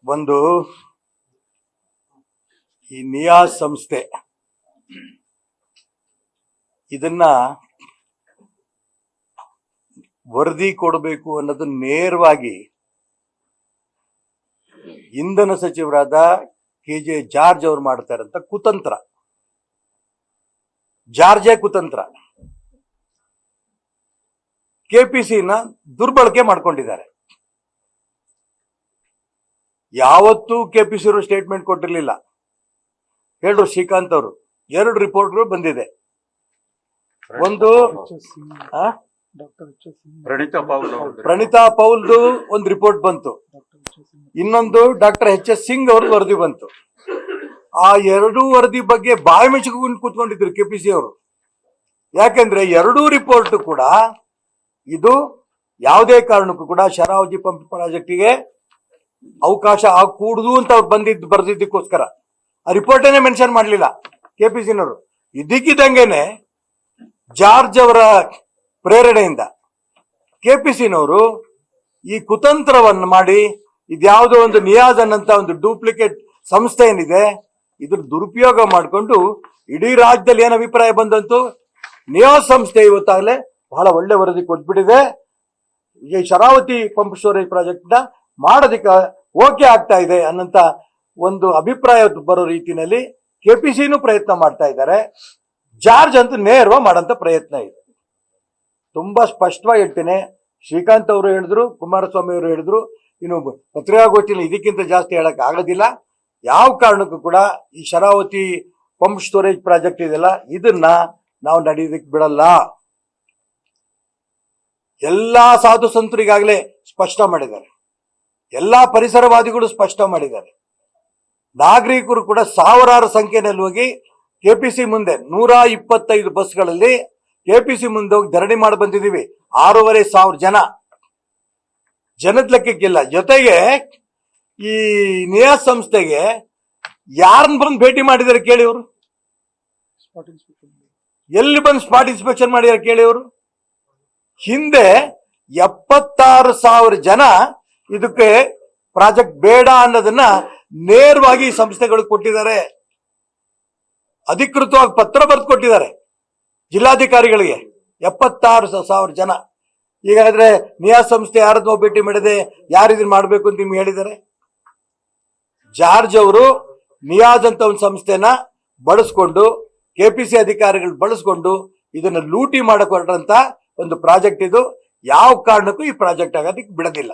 ಒಂದು ಈ ನಿಯಾಜ್ ಸಂಸ್ಥೆ ಇದನ್ನ ವರದಿ ಕೊಡಬೇಕು ಅನ್ನೋದು ನೇರವಾಗಿ ಇಂಧನ ಸಚಿವರಾದ KJ ಜಾರ್ಜ್ ಅವರು ಮಾಡ್ತಾ ಇರಂತ ಕುತಂತ್ರ, ಜಾರ್ಜೆ ಕುತಂತ್ರ. KPCನ ದುರ್ಬಳಕೆ ಮಾಡ್ಕೊಂಡಿದ್ದಾರೆ. ಯಾವತ್ತೂ KPC ಅವರು ಸ್ಟೇಟ್ಮೆಂಟ್ ಕೊಟ್ಟಿರ್ಲಿಲ್ಲ. ಹೇಳಿದ್ರು ಶ್ರೀಕಾಂತ್ ಅವರು, 2 ರಿಪೋರ್ಟ್ಗಳು ಬಂದಿದೆ. ಒಂದು ಪ್ರಣೀತಾ ಪೌಲ್ದು ಒಂದು ರಿಪೋರ್ಟ್ ಬಂತು, ಇನ್ನೊಂದು ಡಾಕ್ಟರ್ HS ಸಿಂಗ್ ಅವ್ರ ವರದಿ ಬಂತು. ಆ 2 ವರದಿ ಬಗ್ಗೆ ಬಾಯಿ ಮುಚ್ಚಿಕೊಂಡು ಕೂತ್ಕೊಂಡಿದ್ರು KPC ಅವರು. ಯಾಕಂದ್ರೆ 2 ರಿಪೋರ್ಟ್ ಕೂಡ ಇದು ಯಾವುದೇ ಕಾರಣಕ್ಕೂ ಕೂಡ ಶರಾವತಿ ಪಂಪ್ ಪ್ರಾಜೆಕ್ಟಿಗೆ ಅವಕಾಶ ಆಗಕೂಡುದು ಅಂತ ಅವ್ರು ಬರೆದಿದ್ದಕ್ಕೋಸ್ಕರ ಆ ರಿಪೋರ್ಟನ್ನೇ ಮೆನ್ಷನ್ ಮಾಡಲಿಲ್ಲ KPCನವರು. ಇದಕ್ಕಿದ್ದಂಗೆನೆ ಜಾರ್ಜ್ ಅವರ ಪ್ರೇರಣೆಯಿಂದ KPCನವರು ಈ ಕುತಂತ್ರವನ್ನು ಮಾಡಿ ಇದ್ಯಾವುದೋ ಒಂದು ನಿಯಾಜ್ ಅನ್ನಂತ ಒಂದು ಡೂಪ್ಲಿಕೇಟ್ ಸಂಸ್ಥೆ ಏನಿದೆ ಇದ್ರ ದುರುಪಯೋಗ ಮಾಡಿಕೊಂಡು ಇಡೀ ರಾಜ್ಯದಲ್ಲಿ ಏನು ಅಭಿಪ್ರಾಯ ಬಂದಂತೂ ನಿಯಾಜ್ ಸಂಸ್ಥೆ ಇವತ್ತಾಗಲೇ ಬಹಳ ಒಳ್ಳೆ ವರದಿ ಕೊಟ್ಬಿಟ್ಟಿದೆ. ಈ ಶರಾವತಿ ಪಂಪ್ ಸ್ಟೋರೇಜ್ ಪ್ರಾಜೆಕ್ಟ್ ನ ಮಾಡೋದಕ್ಕೆ ಓಕೆ ಆಗ್ತಾ ಇದೆ ಅನ್ನಂತ ಒಂದು ಅಭಿಪ್ರಾಯ ಬರೋ ರೀತಿಯಲ್ಲಿ KPCನೂ ಪ್ರಯತ್ನ ಮಾಡ್ತಾ ಇದ್ದಾರೆ. ಜಾರ್ಜ್ ಅಂತೂ ನೇರವಾಗಿ ಮಾಡೋಂಥ ಪ್ರಯತ್ನ ಇದೆ. ತುಂಬಾ ಸ್ಪಷ್ಟವಾಗಿ ಹೇಳ್ತೇನೆ, ಶ್ರೀಕಾಂತ್ ಅವರು ಹೇಳಿದ್ರು, ಕುಮಾರಸ್ವಾಮಿ ಅವರು ಹೇಳಿದ್ರು, ಇನ್ನು ಪತ್ರಿಕಾಗೋಷ್ಠಿಯಲ್ಲಿ ಇದಕ್ಕಿಂತ ಜಾಸ್ತಿ ಹೇಳಕ್ ಆಗೋದಿಲ್ಲ. ಯಾವ ಕಾರಣಕ್ಕೂ ಕೂಡ ಈ ಶರಾವತಿ ಪಂಪ್ ಸ್ಟೋರೇಜ್ ಪ್ರಾಜೆಕ್ಟ್ ಇದೆಯಲ್ಲ ಇದನ್ನ ನಾವು ನಡೆಯೋದಕ್ಕೆ ಬಿಡಲ್ಲ. ಎಲ್ಲಾ ಸಾಧು ಸಂತರಿಗಾಗಲೇ ಸ್ಪಷ್ಟ ಮಾಡಿದ್ದಾರೆ, ಎಲ್ಲಾ ಪರಿಸರವಾದಿಗಳು ಸ್ಪಷ್ಟ ಮಾಡಿದ್ದಾರೆ. ನಾಗರಿಕರು ಕೂಡ ಸಾವಿರಾರು ಸಂಖ್ಯೆಯಲ್ಲಿ ಹೋಗಿ KPC ಮುಂದೆ 125 ಬಸ್ಗಳಲ್ಲಿ KPC ಮುಂದೆ ಹೋಗಿ ಧರಣಿ ಮಾಡಿ ಬಂದಿದ್ದೀವಿ. 6,500 ಜನದ ಲೆಕ್ಕಕ್ಕಿಲ್ಲ. ಜೊತೆಗೆ ಈ ನಿಯಾಜ್ ಸಂಸ್ಥೆಗೆ ಯಾರನ್ನ ಬಂದು ಭೇಟಿ ಮಾಡಿದ್ದಾರೆ ಕೇಳಿ ಅವರು, ಎಲ್ಲಿ ಬಂದು ಸ್ಪಾಟ್ ಇನ್ಸ್ಪೆಕ್ಷನ್ ಮಾಡಿದಾರೆ ಕೇಳಿ ಅವರು. ಹಿಂದೆ 76,000 ಜನ ಇದಕ್ಕೆ ಪ್ರಾಜೆಕ್ಟ್ ಬೇಡ ಅನ್ನೋದನ್ನ ನೇರವಾಗಿ ಸಂಸ್ಥೆಗಳು ಕೊಟ್ಟಿದ್ದಾರೆ. ಅಧಿಕೃತವಾಗಿ ಪತ್ರ ಬರೆದು ಕೊಟ್ಟಿದ್ದಾರೆ ಜಿಲ್ಲಾಧಿಕಾರಿಗಳಿಗೆ. 76,000 ಜನ. ಈಗಾದ್ರೆ ನಿಯಾಜ್ ಸಂಸ್ಥೆ ಯಾರನ್ನೋ ಭೇಟಿ ಮಾಡಿದೆ, ಯಾರಿದನ್ನ ಮಾಡಬೇಕು ಅಂತ ನಿಮ್ಗೆ ಹೇಳಿದ್ದಾರೆ? ಜಾರ್ಜ್ ಅವರು ನಿಯಾಜ್ ಅಂತ ಒಂದು ಸಂಸ್ಥೆನ ಬಳಸ್ಕೊಂಡು KPC ಅಧಿಕಾರಿಗಳು ಬಳಸ್ಕೊಂಡು ಇದನ್ನ ಲೂಟಿ ಮಾಡಕ್ ಹೊರಟಂತ ಒಂದು ಪ್ರಾಜೆಕ್ಟ್ ಇದು. ಯಾವ ಕಾರಣಕ್ಕೂ ಈ ಪ್ರಾಜೆಕ್ಟ್ ಆಗೋದಕ್ಕೆ ಬಿಡೋದಿಲ್ಲ.